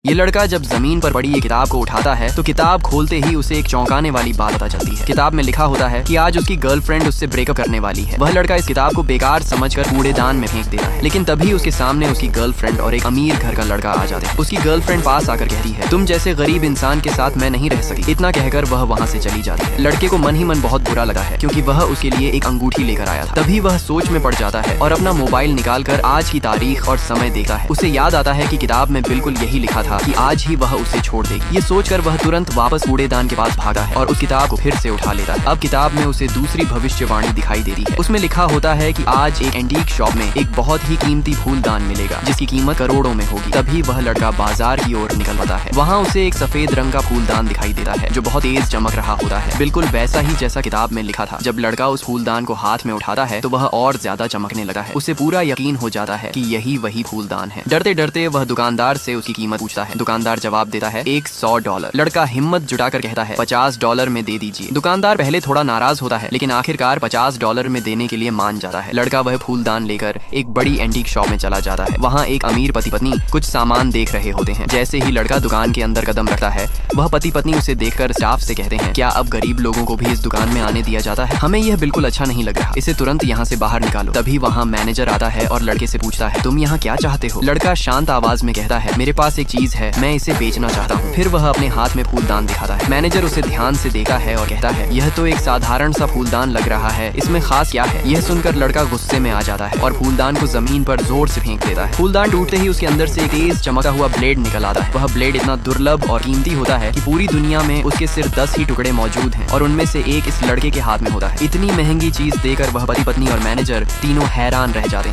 ये लड़का जब जमीन पर पड़ी ये किताब को उठाता है तो किताब खोलते ही उसे एक चौंकाने वाली बात पता चलती है। किताब में लिखा होता है कि आज उसकी गर्लफ्रेंड उससे ब्रेकअप करने वाली है। वह लड़का इस किताब को बेकार समझकर कूड़ेदान में फेंक देता है, लेकिन तभी उसके सामने उसकी गर्लफ्रेंड और एक अमीर घर का लड़का आ जाते हैं। उसकी गर्लफ्रेंड पास आकर कहती है, तुम जैसे गरीब इंसान के साथ मैं नहीं रह सकी। इतना कहकर वह वहाँ से चली जाती है। लड़के को मन ही मन बहुत बुरा लगा है, क्योंकि वह उसके लिए एक अंगूठी लेकर आया था। तभी वह सोच में पड़ जाता है और अपना मोबाइल निकालकर आज की तारीख और समय देखता है। उसे याद आता है कि किताब में बिल्कुल यही लिखा था कि आज ही वह उसे छोड़ देगी। ये सोचकर वह तुरंत वापस कूड़ेदान के पास भागा है और उस किताब को फिर से उठा लेता है। अब किताब में उसे दूसरी भविष्यवाणी दिखाई देती है। उसमें लिखा होता है कि आज एक एंटीक शॉप में एक बहुत ही कीमती फूलदान मिलेगा, जिसकी कीमत करोड़ों में होगी। तभी वह लड़का बाजार की ओर निकल पड़ता है। वहाँ उसे एक सफेद रंग का फूलदान दिखाई देता है जो बहुत तेज चमक रहा होता है, बिल्कुल वैसा ही जैसा किताब में लिखा था। जब लड़का उस फूलदान को हाथ में उठाता है तो वह और ज्यादा चमकने लगा है। उसे पूरा यकीन हो जाता है कि यही वही फूलदान है। डरते डरते वह दुकानदार से उसकी कीमत पूछता है। दुकानदार जवाब देता है $100। लड़का हिम्मत जुटाकर कहता है $50 में दे दीजिए। दुकानदार पहले थोड़ा नाराज होता है, लेकिन आखिरकार $50 में देने के लिए मान जाता है। लड़का वह फूलदान लेकर एक बड़ी एंटीक शॉप में चला जाता है। वहाँ एक अमीर पति पत्नी कुछ सामान देख रहे होते हैं। जैसे ही लड़का दुकान के अंदर कदम रखता है, वह पति पत्नी उसे देखकर स्टाफ से कहते हैं, क्या अब गरीब लोगों को भी इस दुकान में आने दिया जाता है? हमें यह बिल्कुल अच्छा नहीं लग रहा, इसे तुरंत यहाँ से बाहर निकालो। तभी वहाँ मैनेजर आता है और लड़के से पूछता है, तुम यहाँ क्या चाहते हो? लड़का शांत आवाज में कहता है, मेरे पास एक चीज है, मैं इसे बेचना चाहता हूँ। फिर वह अपने हाथ में फूलदान दिखाता है। मैनेजर उसे ध्यान से देखा है और कहता है, यह तो एक साधारण सा फूलदान लग रहा है, इसमें खास क्या है? यह सुनकर लड़का गुस्से में आ जाता है और फूलदान को जमीन पर जोर से फेंक देता है। फूलदान टूटते ही उसके अंदर से एक तेज चमकता हुआ ब्लेड निकल आता है। वह ब्लेड इतना दुर्लभ और कीमती होता है कि पूरी दुनिया में उसके सिर्फ 10 ही टुकड़े मौजूद हैं और उनमें से एक इस लड़के के हाथ में होता है। इतनी महंगी चीज देकर वह पति पत्नी और मैनेजर तीनों हैरान रह जाते हैं।